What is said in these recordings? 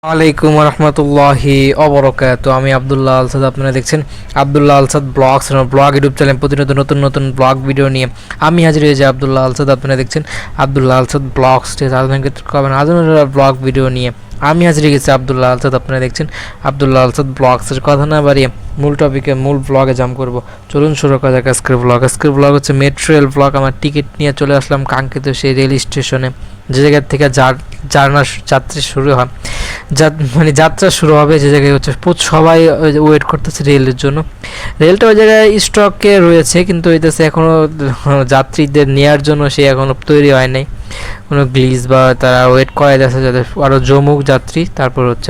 আলাইকুম রহমতুল্লাহি অবরকাত। আমি আবদুল্লাহ আলসাদ, আপনারা দেখছেন Abdullah Alsad vlogs vlog YouTube channel. প্রতিনিয়ত নতুন নতুন ব্লগ ভিডিও নিয়ে আমি হাজির হয়েছি আবদুল্লাহ আলসাদ। আপনারা দেখছেন Abdullah Alsad vlogs blog video নিয়ে আমি হাজির হয়ে গেছি আবদুল্লাহ আলসাদ। আপনারা দেখছেন আবদুল্লাহ আলসাদ ব্লগসের। কথা না বাড়িয়ে মূল টপিকে মূল ব্লগে জাম্প করব। চলুন শুরু করা যাক আজকের ব্লগ। আজকের ব্লগ হচ্ছে মেট্রো রেল ব্লগ। আমার টিকিট নিয়ে চলে আসলাম কাঙ্ক্ষিত সেই রেল স্টেশনে, যে জায়গা থেকে যাত্রী শুরু হয়, যাত্রা শুরু হবে, যে জায়গায় হচ্ছে সবাই ওয়েট করতেছে রেলের জন্য। রেলটা ওই জায়গায় স্টকে রয়েছে, কিন্তু হইতেছে এখনও যাত্রীদের নেওয়ার জন্য সে এখনও তৈরি হয় নাই। কোনো গ্লিজ বা তারা ওয়েট করাই যাচ্ছে যাদের আরও জমুক যাত্রী, তারপর হচ্ছে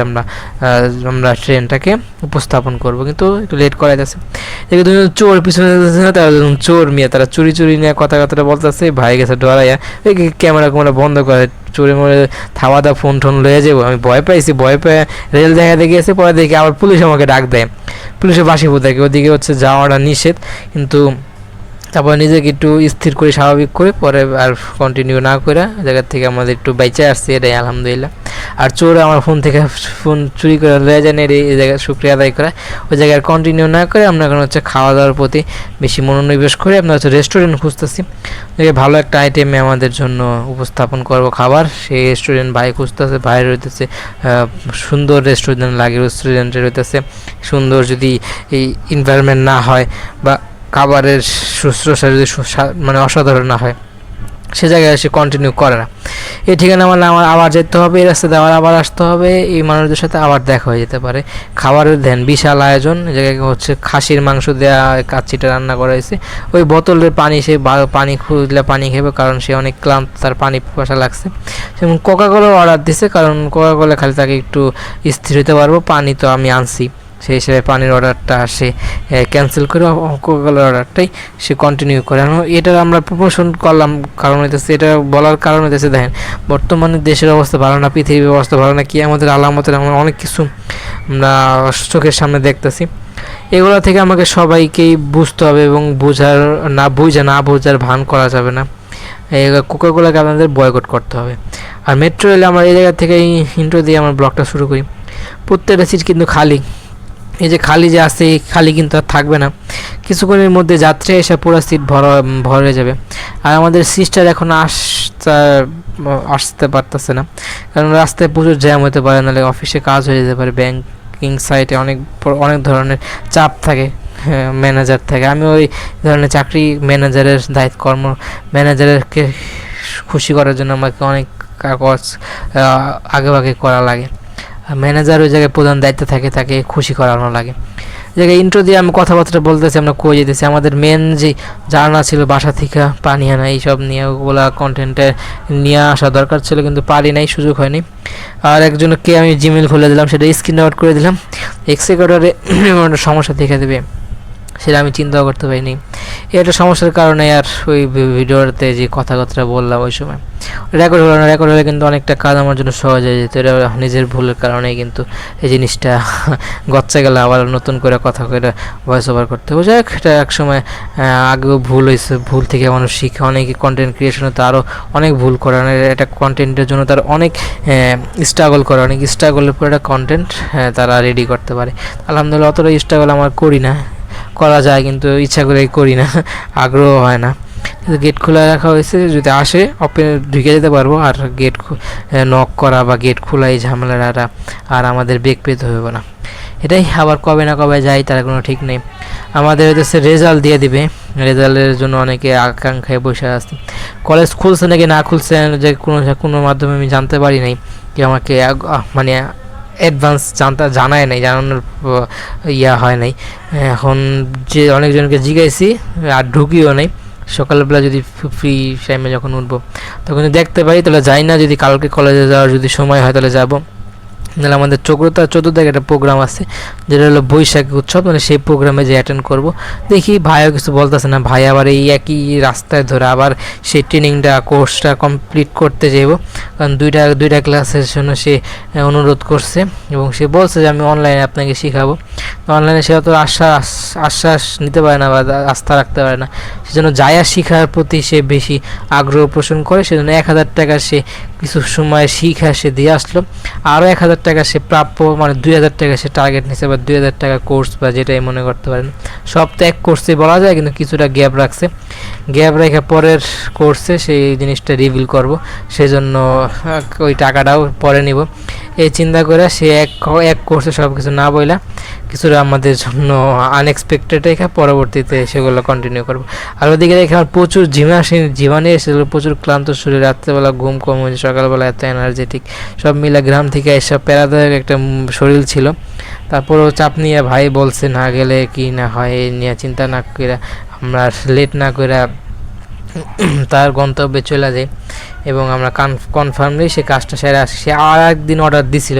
আমরা ট্রেনটাকে উপস্থাপন করব, কিন্তু একটু লেট করাই যাচ্ছে। দেখে তুমি চোর পিছনে যাচ্ছে না, তারা চোর মেয়ে, তারা চুরি নিয়ে কথাটা বলতেছে। ভাই গেছে ডরাইয়া ক্যামেরা বন্ধ করে, চোরে মরে থাওয়া দা ফোন লয়ে যাবো। আমি ভয় পেয়ে রেল দেখাতে গিয়েছে। পরে দেখি আবার পুলিশ আমাকে ডাক দেয়, পুলিশের বাসিবো দেখে ওদিকে হচ্ছে যাওয়াটা নিষেধ। কিন্তু তারপর নিজেকে একটু স্থির করে স্বাভাবিক করে পরে আর কন্টিনিউ না করে জায়গার থেকে আমাদের একটু বেঁচে আসছে, এটাই আলহামদুলিল্লাহ। আর চোর আমার ফোন থেকে ফোন চুরি করে লয়ে যান, এই জায়গায় শুক্রিয়া আদায় করা। ওই জায়গায় কন্টিনিউ না করে আমরা এখন হচ্ছে খাওয়া দাওয়ার প্রতি বেশি মনোনিবেশ করে আমরা হচ্ছে রেস্টুরেন্ট খুঁজতেছি, ভালো একটা আইটেমে আমাদের জন্য উপস্থাপন করব খাবার। সেই রেস্টুরেন্ট ভাই খুঁজতেছে, ভাই রইতেছে সুন্দর রেস্টুরেন্ট লাগে, রেস্টুরেন্টে রইতেছে সুন্দর। যদি এই এনভায়রনমেন্ট না হয় বা খাবারের শুশ্রূষা যদি অসাধারণ না হয়, সে জায়গায় সে কন্টিনিউ করে না। এই ঠিকানা আমার আবার যেতে হবে, এই রাস্তাতে আবার আসতে হবে, এই মানুষদের সাথে আবার দেখা হয়ে যেতে পারে। খাবারের ধ্যান বিশাল আয়োজন। জায়গায় হচ্ছে খাসির মাংস দেওয়া, কাচ্চিটা রান্না করা হয়েছে। ওই বোতলের পানি, সে পানি খুঁজলে পানি খেবে, কারণ সে অনেক ক্লান্ত, তার পানি পিপাসা লাগছে। যেমন কোকাকোলার অর্ডার দিছে, কারণ কোকাকোলা খালি তাকে একটু স্থির হতে পারবো। পানি তো আমি আনছি, সেই হিসেবে পানির অর্ডারটা সে ক্যান্সেল করে কোকাকোলার অর্ডারটাই সে কন্টিনিউ করে। এটা আমরা প্রমোশন করলাম, কারণ হইতেছে এটা বলার কারণ হইতেছে, দেখেন বর্তমানে দেশের অবস্থা ভালো না, পৃথিবীর অবস্থা ভালো না, কি আমাদের আলামতের আমরা অনেক কিছু আমরা চোখের সামনে দেখতেছি। এগুলো থেকে আমাকে সবাইকেই বুঝতে হবে এবং না বোঝার ভান করা যাবে না। এই কোকাকোলাকে আপনাদের বয়কট করতে হবে। আর মেট্রো রেলে আমরা এই জায়গা থেকে ইন্ট্রো দিয়ে আমার ব্লগটা শুরু করি। প্রত্যেকটা সিট কিন্তু খালি। এই যে খালি যে আছে, এই খালি কিন্তু আর থাকবে না, কিছুক্ষণের মধ্যে যাত্রী এসে পুরো সিট ভরে যাবে। আর আমাদের সিস্টার এখন আসতে পারতেছে না, কারণ রাস্তায় প্রচুর জ্যাম হতে পারে, নাহলে অফিসে কাজ হয়ে যেতে পারে। ব্যাংকিং সাইটে অনেক ধরনের চাপ থাকে, ম্যানেজার থাকে। আমি ওই ধরনের চাকরি, ম্যানেজারের ম্যানেজারকে খুশি করার জন্য আমাকে অনেক কাগজ আগে করা লাগে। ম্যানেজার ওই জায়গায় প্রধান দায়িত্ব থাকে, তাকে খুশি করানো লাগে। জায়গায় ইন্ট্রো দিয়ে আমি কথাবার্তা বলতেছি, আমরা কই যেতেছি, আমাদের মেন যে জানা ছিল বাসা থেকে পানি আনা, এইসব নিয়ে ওগুলা কন্টেন্টে নিয়ে আসা দরকার ছিল, কিন্তু পারি নাই, সুযোগ হয়নি। আর একজনকে আমি জিমেল খুলে দিলাম, সেটা স্ক্রিন আউট করে দিলাম। এক্সিকিউটরে সমস্যা দেখে দেবে, সেটা আমি চিন্তাও করতে পারিনি। এটা সমস্যার কারণে আর ওই ভিডিওতে যে কথাবার্তা বললাম ওই সময় রেকর্ড হলে কিন্তু অনেকটা কাজ আমার জন্য সহজ হয়ে যেত। এটা নিজের ভুলের কারণেই কিন্তু এই জিনিসটা গচ্চা গেলে আবার নতুন করে কথা করে ভয়েস ওভার করতে হবে। যাই হোক, এটা একসময় আগেও ভুল হয়েছে, ভুল থেকে মানুষ শিখে। অনেকে কন্টেন্ট ক্রিয়েশনে তারও অনেক ভুল করে, এটা কন্টেন্টের জন্য তার অনেক স্ট্রাগল করে, অনেক স্ট্রাগলের পর একটা কন্টেন্ট তারা রেডি করতে পারে। আলহামদুলিল্লাহ অতটা স্ট্রাগল আমার করি না, করা যায় কিন্তু ইচ্ছা করে করি না, আগ্রহ হয় না। কিন্তু গেট খোলা রাখা হয়েছে, যদি আসে ঢুকে যেতে পারবো। আর গেট নক করা বা গেট খোলা এই ঝামেলাটা আর আমাদের বেগ পেতে হবে না। এটাই আবার কবে না কবে যাই তার কোনো ঠিক নেই। আমাদের হচ্ছে রেজাল্ট দিয়ে দিবে, রেজাল্টের জন্য অনেকে আকাঙ্ক্ষায় বসে আসছে। কলেজ খুলছে নাকি না খুলছে যে কোনো মাধ্যমে আমি জানতে পারি নাই, কি আমাকে অ্যাডভান্স জানায় নাই, জানানোর হয় নাই। এখন যে অনেকজনকে জিজ্ঞাসি আর ঢুকিও নাই। সকালবেলা যদি ফ্রি টাইমে যখন উঠবো তখন যদি দেখতে পাই তাহলে যাই, না যদি কালকে কলেজে যাওয়ার যদি সময় হয় তাহলে যাবো। নাহলে আমাদের 14 একটা প্রোগ্রাম আছে, যেটা হলো বৈশাখী উৎসব, সেই প্রোগ্রামে যে অ্যাটেন্ড করব। দেখি ভাইও কিছু বলতেছে না, ভাই আবার এই একই রাস্তায় ধরে আবার সেই কোর্সটা কমপ্লিট করতে যাইব, কারণ দুইটা ক্লাসের জন্য সে অনুরোধ করছে এবং সে বলছে যে আমি অনলাইনে আপনাকে শেখাবো। অনলাইনে সে অত আশ্বাস নিতে পারে না বা আস্থা রাখতে পারে না, সেজন্য যায়া শিখার প্রতি সে বেশি আগ্রহ পোষণ করে, সেজন্য 1000 টাকা সে কিছু সময় শিখা সে দিয়ে আসলো। আরও 1000 টাকা সে প্রাপ্য, মানে 2000 টাকা সে টার্গেট নিছে, বা 2000 টাকা কোর্স বা যেটাই মনে করতে পারেন। সব তো এক কোর্সে বলা যায়, কিন্তু কিছুটা গ্যাপ রাখছে। গ্যাপ রেখে পরের কোর্সে সেই জিনিসটা রিভিল করব, সেজন্য ওই টাকাটাও পরে নিব এই চিন্তা করে সে এক কোর্সে সব কিছু না বইলা কিছুটা আমাদের জন্য আনএক্সপেক্টেড রেখে পরবর্তীতে সেগুলো কন্টিনিউ করবো। আর ওদিকে দেখে আমার প্রচুর জীবাণী এসেছিলো, প্রচুর ক্লান্ত শরীর, রাত্রেবেলা ঘুম কম হয়েছে, সকালবেলা এত এনার্জেটিক, সব মিলে গ্রাম থেকে এসব প্যারাদায়ক একটা শরীর ছিল। তারপরও চাপ নিয়ে ভাই বলছে না গেলে কি না হয়, এই নিয়ে চিন্তা না করে আমরা লেট না করে তার গন্তব্যে চলে যাই এবং আমরা কনফার্মলি সে কাজটা সেরে আসি। সে আর একদিন অর্ডার দিছিল,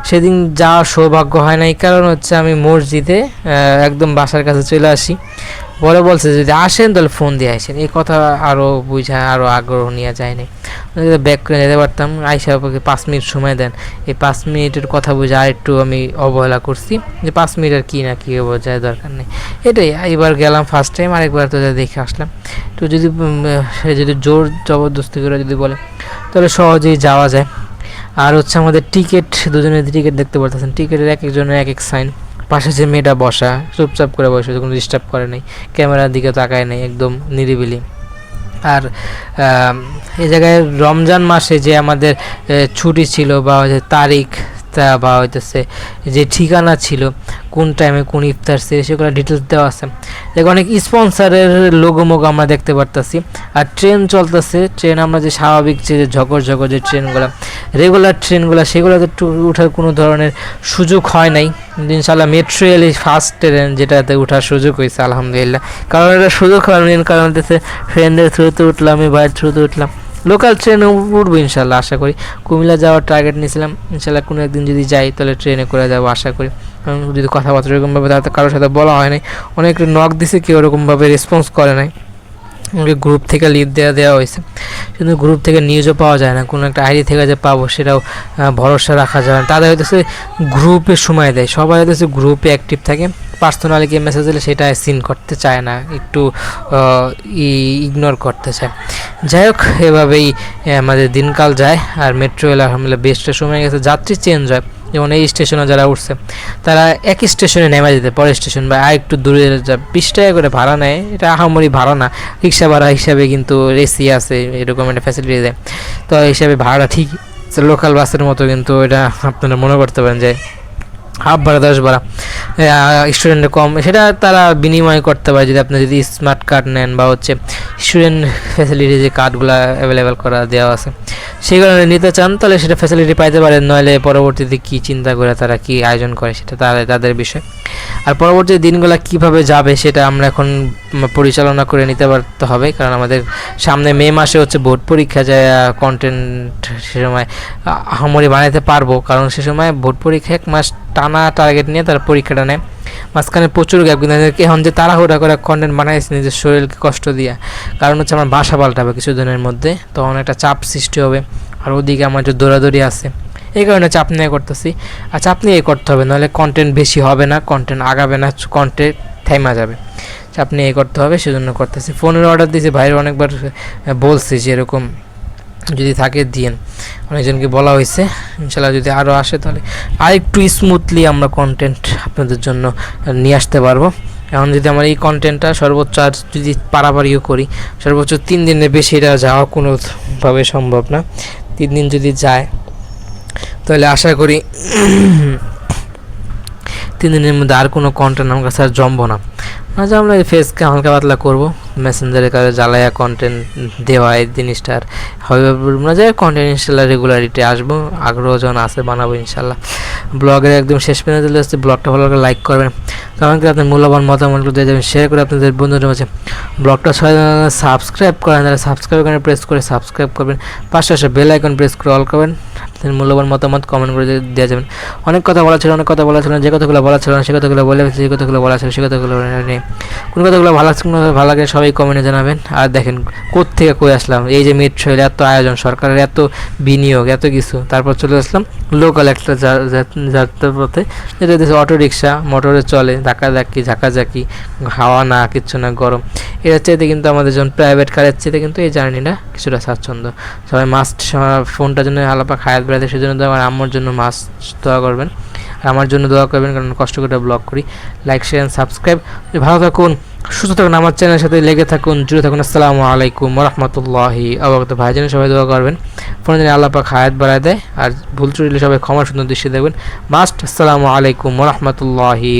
সেদিন যাওয়ার সৌভাগ্য হয় নাই, কারণ হচ্ছে আমি মসজিদে একদম বাসার কাছে চলে আসি। পরে বলছে যদি আসেন তাহলে ফোন দিয়ে আসেন, এই কথা আরও বুঝা আরও আগ্রহ নিয়ে যায়নি। ব্যাক করে যেতে পারতাম, আইসা 5 মিনিট সময় দেন, এই 5 মিনিটের কথা বুঝে আর একটু আমি অবহেলা করছি, যে 5 মিনিট আর কী না কী বোঝায় দরকার নেই। এটাই, এবার গেলাম ফার্স্ট টাইম, আরেকবার তো দেখে আসলাম। তো যদি জোর জবরদস্তি করে যদি বলে তাহলে সহজেই যাওয়া যায়। আর হচ্ছে আমাদের টিকিট, দুজনের টিকিট দেখতে পারতেছেন, টিকিটের এক একজনের এক এক সাইন। পাশে যে মেয়েটা বসা চুপচাপ করে বসে, কোনো ডিস্টার্ব করে নাই, ক্যামেরার দিকে তাকায় নাই, একদম নিরিবিলি। আর এই জায়গায় রমজান মাসে যে আমাদের ছুটি ছিল বা তারিখ বা হইতেছে যে ঠিকানা ছিল, কোন টাইমে কোন ইফতার ছিল, সেগুলো ডিটেলস দেওয়া আছে। দেখো অনেক স্পন্সারের লোগো মোগো আমরা দেখতে পারতেছি। আর ট্রেন চলতেছে, ট্রেন আমরা যে স্বাভাবিক যে ঝকর যে ট্রেনগুলো, রেগুলার ট্রেনগুলো, সেগুলোতে ওঠার কোনো ধরনের সুযোগ হয় নাই। ইনশাল্লাহ মেট্রো রেল ফার্স্ট ট্রেন যেটাতে ওঠার সুযোগ হয়েছে আলহামদুলিল্লাহ, কারণ এটা সুযোগ হওয়ার মেন কারণ হচ্ছে ফ্রেন্ডের থ্রুতে উঠলাম, আমি ভাইয়ের থ্রুতে উঠলাম। লোকাল ট্রেনে উঠবো ইনশাল্লাহ, আশা করি। কুমিল্লা যাওয়ার টার্গেট নিয়েছিলাম, ইনশাল্লাহ কোনো একদিন যদি যাই তাহলে ট্রেনে করে যাবো আশা করি। কারণ যদি কথাবার্তা এরকমভাবে তাতে কারোর সাথে বলা হয় নাই, অনেক নক দিছে, কেউ ওরকমভাবে রেসপন্স করে নাই। আমাকে গ্রুপ থেকে লিড দেওয়া হয়েছে, কিন্তু গ্রুপ থেকে নিউজও পাওয়া যায় না, কোনো একটা আইডি থেকে যে পাবো সেটাও ভরসা রাখা যায় না। তাদের হইতেছে গ্রুপে সময় দেয়, সবাই হইতেছে গ্রুপে অ্যাক্টিভ থাকে, পার্সোনালি গিয়ে মেসেজ দিলে সেটা সিন করতে চায় না, একটু ইগনোর করতে চায়। যাই হোক, এভাবেই আমাদের দিনকাল যায়। আর মেট্রো রেল আলহামদুলিল্লাহ বেস্টের সময় গেছে, যাত্রী চেঞ্জ হয়। যেমন এই স্টেশনে যারা উঠছে তারা একই স্টেশনে নেমে যেতে, পরের স্টেশন বা আর একটু দূরে যা 20 টাকা করে ভাড়া নেয়, এটা আহামরি ভাড়া না, রিক্সা ভাড়া হিসাবে কিন্তু এসি আছে, এরকম একটা ফ্যাসিলিটি দেয়। তো এই হিসাবে ভাড়া ঠিক লোকাল বাসের মতো, কিন্তু এটা আপনারা মনে করতে পারেন যে হাফ ভাড়া 10 ভাড়া, স্টুডেন্টের কম, সেটা তারা বিনিময় করতে পারে যদি আপনি যদি স্মার্ট কার্ড নেন বা হচ্ছে স্টুডেন্ট ফ্যাসিলিটি যে কার্ডগুলো অ্যাভেলেবেল করা দেওয়া আছে সেগুলো নিতে চান, তাহলে সেটা ফ্যাসিলিটি পাইতে পারেন। নইলে পরবর্তীতে কী চিন্তা করে তারা কী আয়োজন করে সেটা তাদের বিষয়। আর পরবর্তী দিনগুলো কিভাবে যাবে সেটা আমরা এখন পরিচালনা করে নিতে পারতে হবে, কারণ আমাদের সামনে মে মাসে হচ্ছে বোর্ড পরীক্ষা, যায় কন্টেন্ট সে সময় আহামরি বানাতে পারবো, কারণ সে সময় বোর্ড পরীক্ষা 1 মাস টানা টার্গেট নিয়ে তারা পরীক্ষাটা নেয়। মাঝখানে প্রচুর গ্যাপ, কিন্তু এখন যে তাড়াহুড়া করে কন্টেন্ট বানাইছে নিজের শরীরকে কষ্ট দিয়ে, কারণ হচ্ছে আমার বাসা পাল্টাবে কিছুদিনের মধ্যে, তখন একটা চাপ সৃষ্টি হবে। আর ওদিকে আমার যে দৌড়াদৌড়ি আছে, এই কারণে চাপ নিয়ে করতেছি। আর চাপ নিয়ে করতে হবে, নাহলে কন্টেন্ট বেশি হবে না, কন্টেন্ট আগাবে না, কন্টেন্ট থেমা যাবে। চাপ নিয়ে করতে হবে, সেজন্য করতেছি। ফোনের অর্ডার দিয়েছি, ভাইয়ের অনেকবার বলছি যে এরকম যদি থাকে দিয়েন, অনেকজনকে বলা হয়েছে। ইনশাল্লাহ যদি আরও আসে তাহলে আরেকটু স্মুথলি আমরা কন্টেন্ট আপনাদের জন্য নিয়ে আসতে পারবো। এখন যদি আমার এই কন্টেন্টটা সর্বোচ্চ আর যদি পারাপারিও করি, সর্বোচ্চ 3 দিনের বেশি এটা যাওয়া কোনোভাবে সম্ভব না। 3 দিন যদি যায় তাহলে আশা করি 3 দিনের মধ্যে আর কোনো কন্টেন্ট আমার কাছে আর জমবো না। আজ আমরা এই ফেসকে হালকা পাতলা করবো, মেসেঞ্জারের কাছে জ্বালায়া কন্টেন্ট দেওয়া, এই জিনিসটা আর হবে না। যাই কন্টেন্ট ইনশাল্লাহ রেগুলারিটি আসবো, আগ্রহ যখন আছে বানাবো ইনশাল্লাহ। ব্লগের একদম শেষ পর্যন্ত চলে আসছে, ব্লগটা ভালো করে লাইক করবেন, কমেন্ট করে আপনার মূল্যবান মতামতগুলো দিয়ে যাবেন, শেয়ার করে আপনাদের বন্ধুদের মাঝে। ব্লগটা সবাই সাবস্ক্রাইব করেন, তারা সাবস্ক্রাইব করে প্রেস করে সাবস্ক্রাইব করবেন, পাশে বেল আইকন প্রেস করে অল করবেন। মূল্যবান মতামত কমেন্ট করে দেওয়া যাবেন। অনেক কথা বলা ছিল, অনেক কথা বলা ছিল না, যে কথাগুলো বলা ছিল না সে কথাগুলো বলে ফেলছি, যে কথাগুলো বলা ছিল সে কথাগুলো নেই। কোন কথাগুলো ভালো লাগছে, কোন কথা ভালো লাগে সবাই কমেন্টে জানাবেন। আর দেখেন কোত্থেকে কই আসলাম, এই যে মেট্রো রেল এত আয়োজন, সরকারের এত বিনিয়োগ, এত কিছু, তারপর চলে আসলাম লোকাল একটা যাত্রাপথে, যেটা দেশে অটো রিক্সা মোটরে চলে, ঝাঁকাঝাঁকি, হাওয়া না, কিচ্ছু না, গরম। এটার চাইতে কিন্তু আমাদের যখন প্রাইভেট কারের চাইতে কিন্তু এই জার্নিটা কিছুটা স্বাচ্ছন্দ্য। সবাই মাস্ট ফোনটার জন্য আলাপা হায়াত বেড়াতে, সেজন্য তো আমার আম্মুর জন্য মাস্ট দোয়া করবেন, আর আমার জন্য দোয়া করবেন, কারণ কষ্ট করে ব্লগ করি। Like, share, subscribe. ভালো থাকুন, সুস্থ থাকুন, আমার চ্যানেলের সাথে লেগে থাকুন, জুড়ে থাকুন। আসসালামু আলাইকুম ওয়া রাহমাতুল্লাহি ওয়া বারাকাতুহু। ভাইজানের সবাই দোয়া করবেন, ফোনে যেন আল্লাহ পাক হায়াত বাড়ায় দেয়, আর ভুল ত্রুটি সবাই ক্ষমা সুন্দর দৃষ্টি দেখবেন। মাস্ট। আসসালামু আলাইকুম ওয়া রাহমাতুল্লাহি।